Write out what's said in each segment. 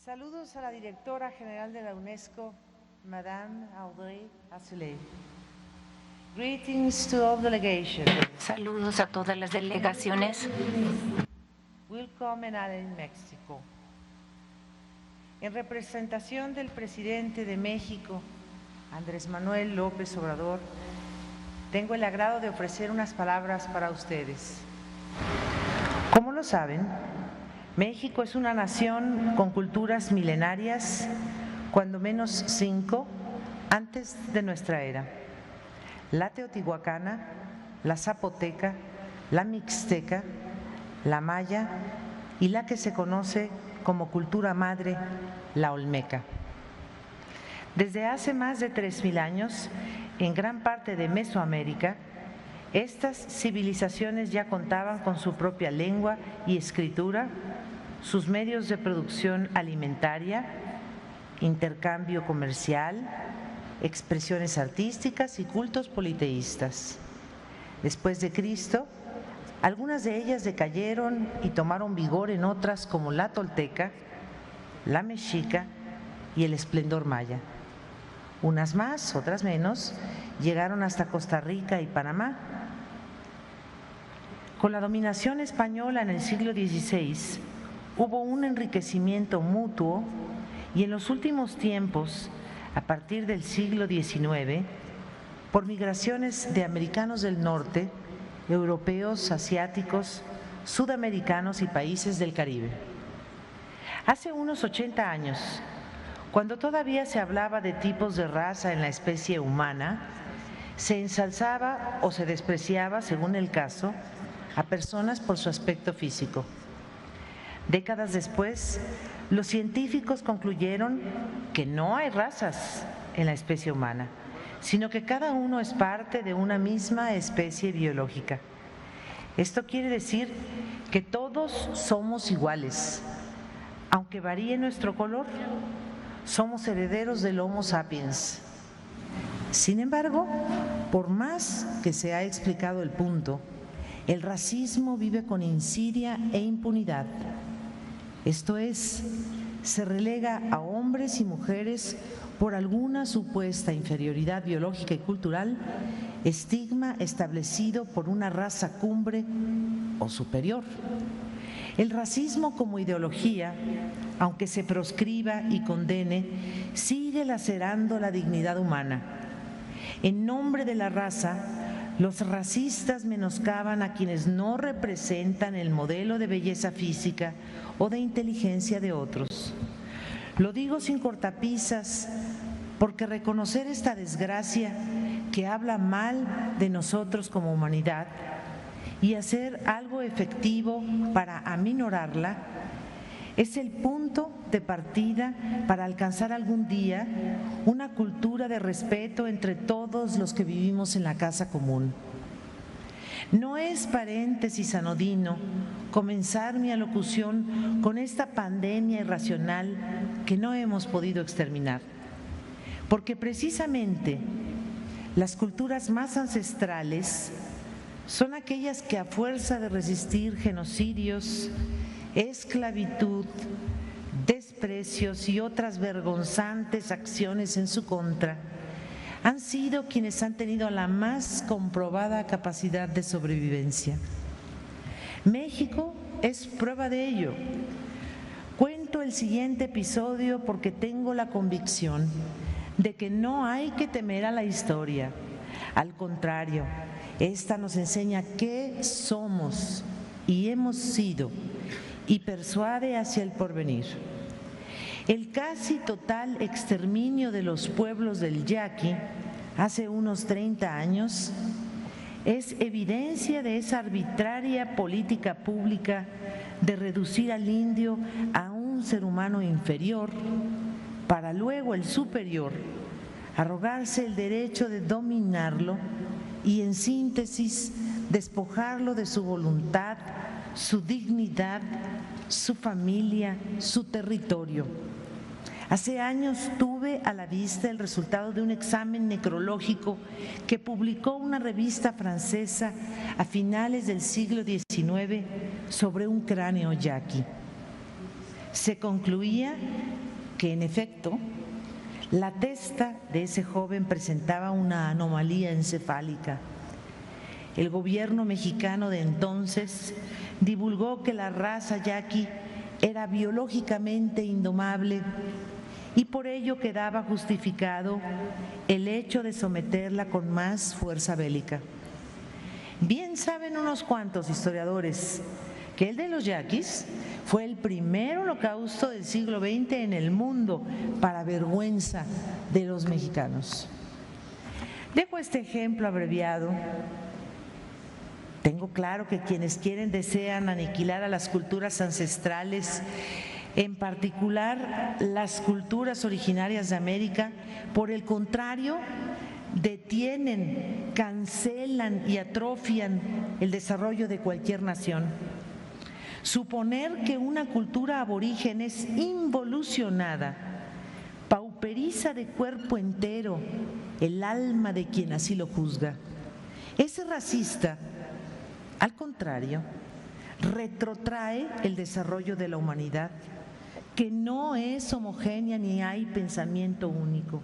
Saludos a la directora general de la UNESCO, Madame Audrey Azoulay. Greetings to all delegations. Saludos a todas las delegaciones. Willkommen alle in México. En representación del presidente de México, Andrés Manuel López Obrador, tengo el agrado de ofrecer unas palabras para ustedes. Como lo saben, México es una nación con culturas milenarias, cuando menos 5 antes de nuestra era: la teotihuacana, la zapoteca, la mixteca, la maya y la que se conoce como cultura madre, la olmeca. Desde hace más de 3000 años, en gran parte de Mesoamérica, estas civilizaciones ya contaban con su propia lengua y escritura, sus medios de producción alimentaria, intercambio comercial, expresiones artísticas y cultos politeístas. Después de Cristo, algunas de ellas decayeron y tomaron vigor en otras como la tolteca, la mexica y el esplendor maya. Unas más, otras menos, llegaron hasta Costa Rica y Panamá. Con la dominación española en el siglo XVI, hubo un enriquecimiento mutuo y en los últimos tiempos, a partir del siglo XIX, por migraciones de americanos del norte, europeos, asiáticos, sudamericanos y países del Caribe. Hace unos 80 años, cuando todavía se hablaba de tipos de raza en la especie humana, se ensalzaba o se despreciaba, según el caso, a personas por su aspecto físico. Décadas después, los científicos concluyeron que no hay razas en la especie humana, sino que cada uno es parte de una misma especie biológica. Esto quiere decir que todos somos iguales, aunque varíe nuestro color. Somos herederos del Homo sapiens. Sin embargo, por más que se ha explicado el punto, el racismo vive con insidia e impunidad. Esto es, se relega a hombres y mujeres por alguna supuesta inferioridad biológica y cultural, estigma establecido por una raza cumbre o superior. El racismo como ideología, aunque se proscriba y condene, sigue lacerando la dignidad humana. En nombre de la raza, los racistas menoscaban a quienes no representan el modelo de belleza física o de inteligencia de otros. Lo digo sin cortapisas, porque reconocer esta desgracia que habla mal de nosotros como humanidad y hacer algo efectivo para aminorarla es el punto de partida para alcanzar algún día una cultura de respeto entre todos los que vivimos en la casa común. No es paréntesis anodino comenzar mi alocución con esta pandemia irracional que no hemos podido exterminar, porque precisamente las culturas más ancestrales son aquellas que a fuerza de resistir genocidios, esclavitud, desprecios y otras vergonzantes acciones en su contra, han sido quienes han tenido la más comprobada capacidad de sobrevivencia. México es prueba de ello. Cuento el siguiente episodio porque tengo la convicción de que no hay que temer a la historia. Al contrario, esta nos enseña qué somos y hemos sido y persuade hacia el porvenir. El casi total exterminio de los pueblos del Yaqui hace unos 30 años es evidencia de esa arbitraria política pública de reducir al indio a un ser humano inferior para luego el superior arrogarse el derecho de dominarlo y, en síntesis, despojarlo de su voluntad, su dignidad, su familia, su territorio. Hace años tuve a la vista el resultado de un examen necrológico que publicó una revista francesa a finales del siglo XIX sobre un cráneo yaqui. se concluía que, en efecto, la testa de ese joven presentaba una anomalía encefálica. El gobierno mexicano de entonces divulgó que la raza yaqui era biológicamente indomable y por ello quedaba justificado el hecho de someterla con más fuerza bélica. Bien saben unos cuantos historiadores que el de los yaquis fue el primer holocausto del siglo XX en el mundo, para vergüenza de los mexicanos. Dejo este ejemplo abreviado. Tengo claro que quienes desean aniquilar a las culturas ancestrales, en particular las culturas originarias de América, por el contrario, detienen, cancelan y atrofian el desarrollo de cualquier nación. Suponer que una cultura aborigen es involucionada pauperiza de cuerpo entero el alma de quien así lo juzga. Es racista. Al contrario, retrotrae el desarrollo de la humanidad, que no es homogénea ni hay pensamiento único.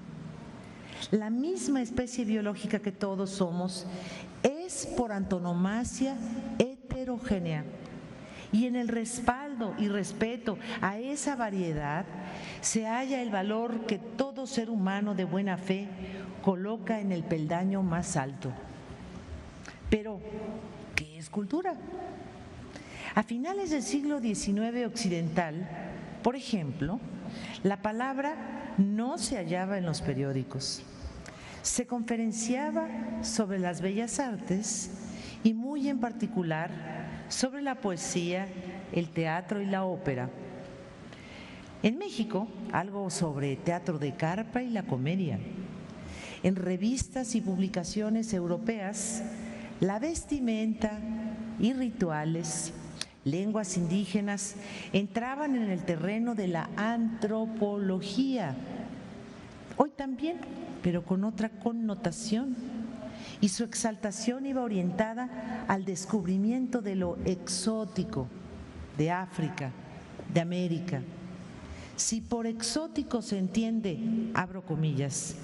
La misma especie biológica que todos somos es por antonomasia heterogénea, y en el respaldo y respeto a esa variedad se halla el valor que todo ser humano de buena fe coloca en el peldaño más alto. Pero, ¿qué es cultura? A finales del siglo XIX occidental, por ejemplo, la palabra no se hallaba en los periódicos. Se conferenciaba sobre las bellas artes y muy en particular sobre la poesía, el teatro y la ópera. En México, algo sobre teatro de carpa y la comedia. En revistas y publicaciones europeas, la vestimenta y rituales, lenguas indígenas entraban en el terreno de la antropología. Hoy también, pero con otra connotación, y su exaltación iba orientada al descubrimiento de lo exótico de África, de América. Si por exótico se entiende, abro comillas,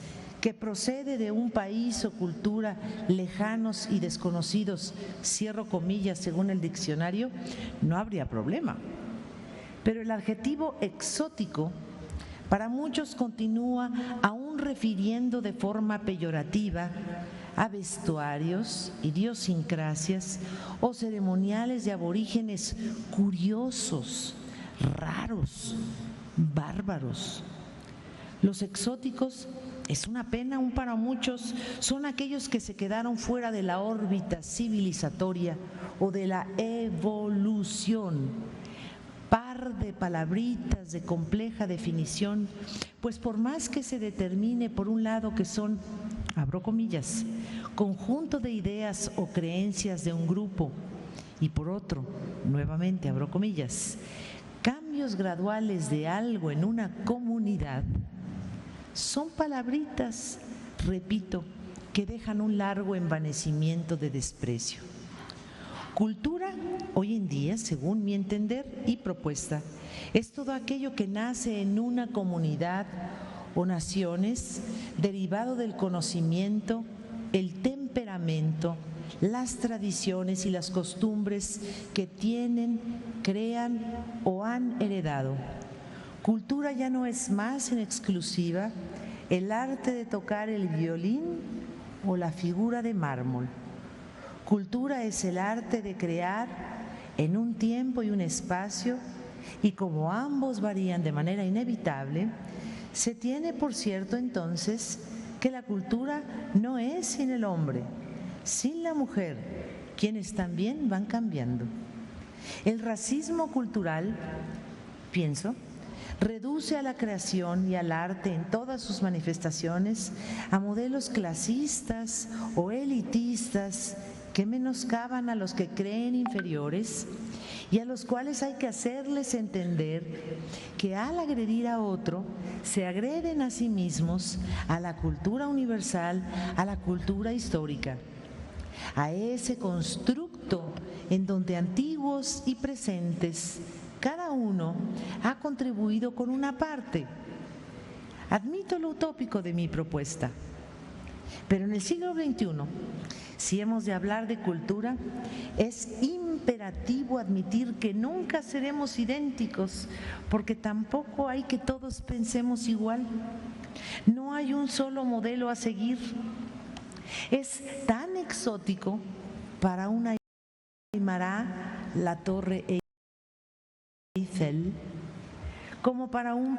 que procede de un país o cultura lejanos y desconocidos, cierro comillas según el diccionario, no habría problema. Pero el adjetivo exótico para muchos continúa aún refiriendo de forma peyorativa a vestuarios, idiosincrasias o ceremoniales de aborígenes curiosos, raros, bárbaros. Los exóticos, es una pena aún para muchos, son aquellos que se quedaron fuera de la órbita civilizatoria o de la evolución. Par de palabritas de compleja definición, pues por más que se determine por un lado que son, abro comillas, conjunto de ideas o creencias de un grupo, y por otro, nuevamente abro comillas, cambios graduales de algo en una comunidad, son palabritas, repito, que dejan un largo envanecimiento de desprecio. Cultura, hoy en día, según mi entender y propuesta, es todo aquello que nace en una comunidad o naciones derivado del conocimiento, el temperamento, las tradiciones y las costumbres que tienen, crean o han heredado. Cultura ya no es más en exclusiva el arte de tocar el violín o la figura de mármol. Cultura es el arte de crear en un tiempo y un espacio, y como ambos varían de manera inevitable, se tiene por cierto entonces que la cultura no es sin el hombre, sin la mujer, quienes también van cambiando. El racismo cultural, pienso, reduce a la creación y al arte en todas sus manifestaciones a modelos clasistas o elitistas que menoscaban a los que creen inferiores y a los cuales hay que hacerles entender que al agredir a otro se agreden a sí mismos, a la cultura universal, a la cultura histórica, a ese constructo en donde antiguos y presentes cada uno ha contribuido con una parte. Admito lo utópico de mi propuesta, pero en el siglo XXI, si hemos de hablar de cultura, es imperativo admitir que nunca seremos idénticos, porque tampoco hay que todos pensemos igual. No hay un solo modelo a seguir. Es tan exótico para una Aymara la Torre Eiffel como para un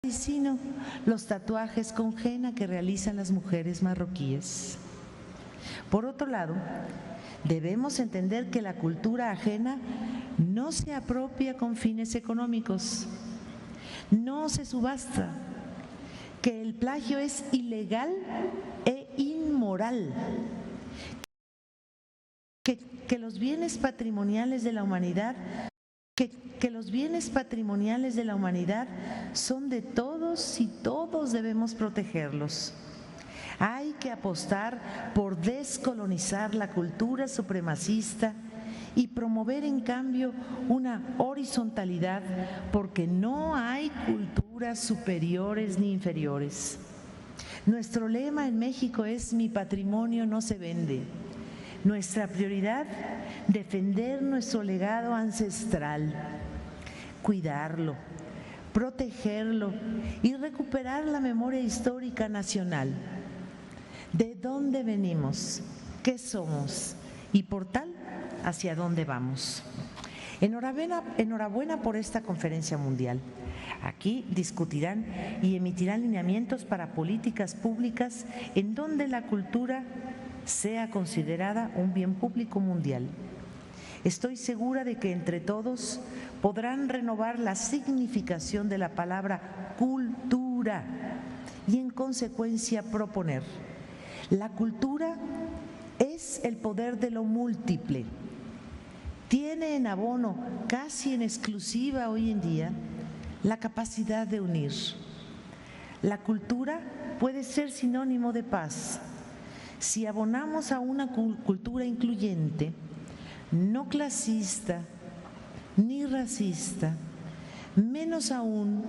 parisino los tatuajes con henna que realizan las mujeres marroquíes. Por otro lado, debemos entender que la cultura ajena no se apropia con fines económicos, no se subasta, que el plagio es ilegal e inmoral, que los bienes patrimoniales de la humanidad son de todos y todos debemos protegerlos. Hay que apostar por descolonizar la cultura supremacista y promover en cambio una horizontalidad, porque no hay culturas superiores ni inferiores. Nuestro lema en México es: mi patrimonio no se vende. Nuestra prioridad, defender nuestro legado ancestral, cuidarlo, protegerlo y recuperar la memoria histórica nacional. ¿De dónde venimos? ¿Qué somos? Y por tal, ¿hacia dónde vamos? Enhorabuena por esta conferencia mundial. Aquí discutirán y emitirán lineamientos para políticas públicas en donde la cultura sea considerada un bien público mundial. Estoy segura de que entre todos podrán renovar la significación de la palabra cultura y en consecuencia proponer: la cultura es el poder de lo múltiple. Tiene en abono, casi en exclusiva hoy en día, la capacidad de unir. La cultura puede ser sinónimo de paz si abonamos a una cultura incluyente, no clasista ni racista, menos aún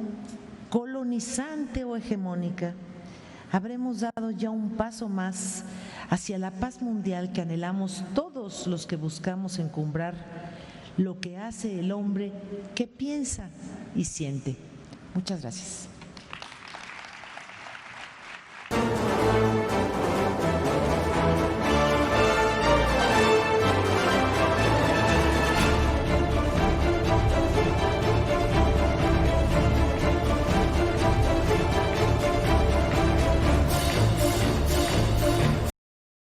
colonizante o hegemónica. Habremos dado ya un paso más hacia la paz mundial que anhelamos todos los que buscamos encumbrar lo que hace el hombre que piensa y siente. Muchas gracias.